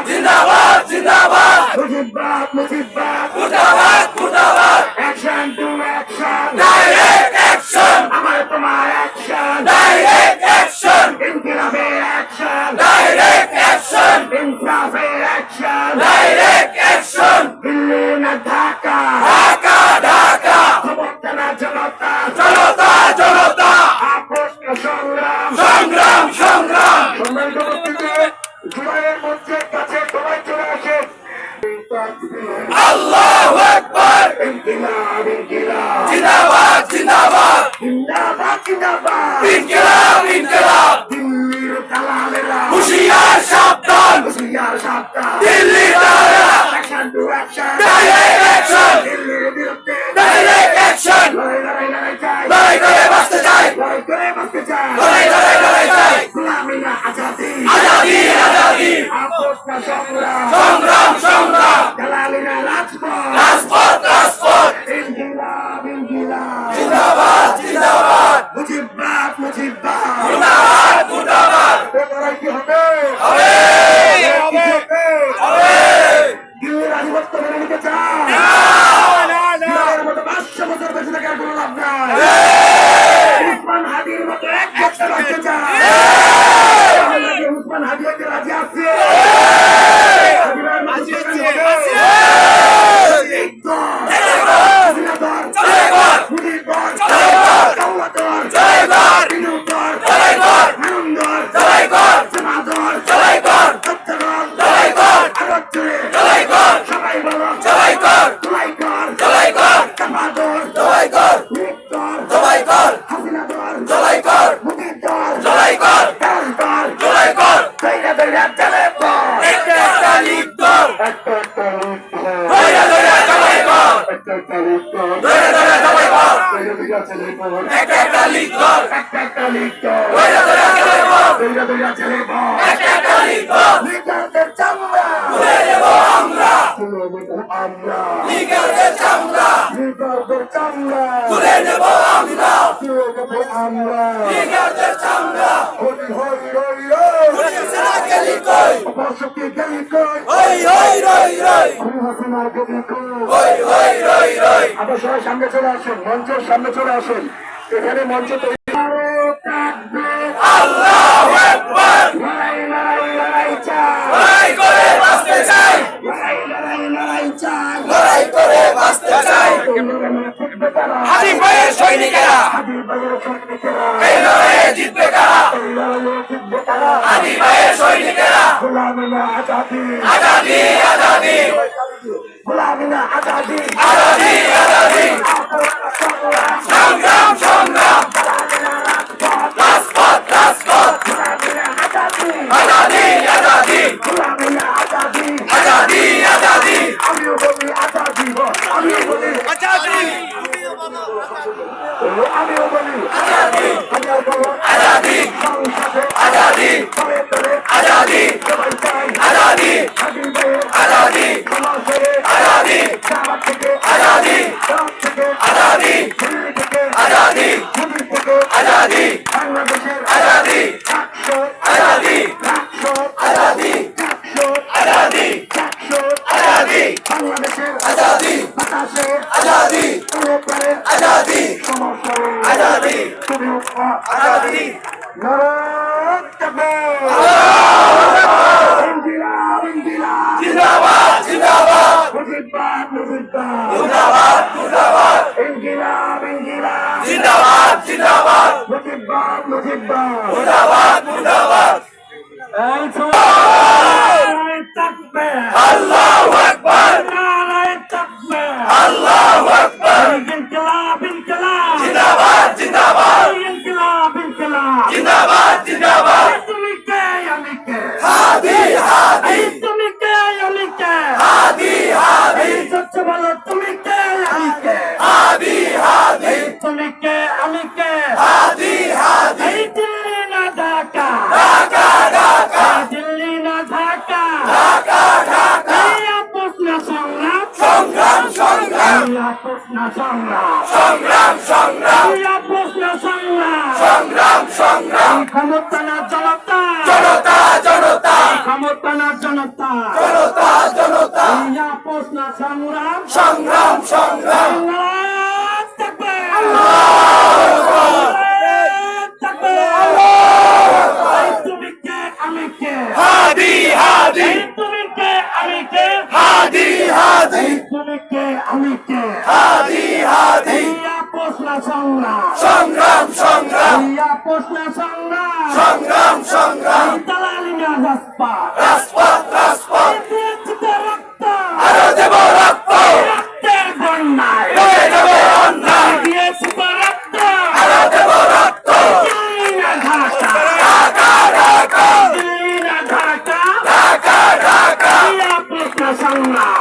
জিন্দাবাদ জিন্দাবাদ মুজিবাদ মুর্দাবাদ মুর্দাবাদ action to action direct action আমার তোমার অ্যাকশন ডাইরেক্ট অ্যাকশন ইনকিলাবের অ্যাকশন ডাইরেক্ট অ্যাকশন ইনসাফের অ্যাকশন ডাইরেক্ট অ্যাকশন দিল্লি না ঢাকা ঢাকা ঢাকা ক্ষমতা না জনতা জনতা জনতা আপোষ না সংগ্রাম সংগ্রাম সংগ্রাম জুলাইয়ের মঞ্চের কাছে সবাই চলে আসেন। আল্লাহু আকবার ইনকিলাব ইনকিলাব জিন্দাবাদ জিন্দাবাদ জিন্দাবাদ জিন্দাবাদ ইনকিলাব ইনকিলাব দিল্লির দালালেরা হুঁশিয়ার সাবধান দিল্লির দালালেরা action to action direct action দিল্লির বিরুদ্ধে ডাইরেক্ট অ্যাকশন লড়াই করে বাঁচতে চাই লড়াই করে বাঁচতে চাই লড়াই চাই গোলামি না আজাদি আজাদি আজাদি আপোষ না সংগ্রাম সংগ্রাম সংগ্রাম দালালি না রাজপথ রাজপথ রাজপথ ইনকিলাব ইনকিলাব জিন্দাবাদ জিন্দাবাদ মুজিবাদ মুজিবাদ মুর্দাবাদ মুর্দাবাদ লড়াই কি হবে হবে হবে হবে দিল্লির আধিপত্য মেনে নিতে চায় না না না এর মতো 500 বছর বেঁচে থাকার কোনো লাভ নাই উসমান হাদির মতো এক বছর বাঁচতে চায় উসমান হাদি হতে রাজি আছে আপনার সবাই সামনে চলে আসেন মঞ্চের সামনে চলে আসেন এখানে মঞ্চ আল্লাহু আকবার লড়াই লড়াই লড়াই চাই লড়াই করে বাঁচতে চাই লড়াই লড়াই লড়াই চাই লড়াই করে বাঁচতে চাই হাদি ভাইয়ের সৈনিকেরা এই লড়াইয়ে জিতবে কারা হাদি ভাইয়ের সৈনিকেরা গোলামি না আজাদি আজাদি আজাদি গোলামি না আজাদি আজাদি আজাদি সংগ্রাম সংগ্রাম রাজপথ রাজপথ আজাদি আজাদি গোলামি না আজাদি আজাদি আজাদি আমিও বলি আজাদি আমিও বলি আজাদি আমিও বলি আজাদি আমিও বলি আজাদি আজাদি আজাদি আজাদি আজাদি আজাদি আজাদি আজাদি আজাদি আজাদি বাংলাদেশের আজাদি আজাদি আজাদি আজাদি আজাদি বাংলাদেশের আজাদি বাতাসে আজাদি আজাদি সমস্যা আজাদি তুমি আজাদি জিন্দাবাদ জিন্দাবাদ মুজিবাদ মুজিবাদ মুর্দাবাদ মুর্দাবাদ ইনকিলাব ইনকিলাব জিন্দাবাদ জিন্দাবাদ মুজিবাদ মুজিবাদ মুর্দাবাদ মুর্দাবাদ আল্লাহু আকবার নারায়ে তাকবীর আল্লাহু আকবার ইনকিলাব ইনকিলাব জিন্দাবাদ জিন্দাবাদ ইনকিলাব ইনকিলাব জিন্দাবাদ জিন্দাবাদ তুমি কে আমি কে হাদি হাদি তুমি কে আমি কে হাদি হাদি সত্য বলো তুমি কে আমি কে হাদি হাদি তুমি কে আমি কে হাদি হাদি দিল্লি না ঢাকা ঢাকা ঢাকা দিল্লি না ঢাকা ঢাকা ঢাকা প্রশ্ন সংগ্রাম সংগ্রাম সংগ্রাম প্রশ্ন সংগ্রাম সংগ্রাম সংগ্রাম ক্ষমতা না জনতা জনতা জনতা ক্ষমতা না জনতা জনতা জনতা প্রশ্ন সংগ্রাম সংগ্রাম সংগ্রাম তুমি কে আমি কে হাদি হাদি তুমি কে আমি কে হাদি হাদি তুমি কে আমি কে হাদি হাদি প্রশ্ন সংগ্রাম সংগ্রাম সংগ্রাম প্রশ্ন সংগ্রাম সংগ্রাম সংগ্রাম দালালি না রাস্তা রাজপথ রাজপথ দিয়েছি তো রক্ত আরো দেব রক্ত রক্তের বন্যায় রয়ে যাবে অন্যায় দিয়েছি তো রক্ত আরো দেব রক্ত দিল্লি না ঢাকা ঢাকা ঢাকা দিল্লি না ঢাকা ঢাকা ঢাকা প্রশ্ন সংগ্রাম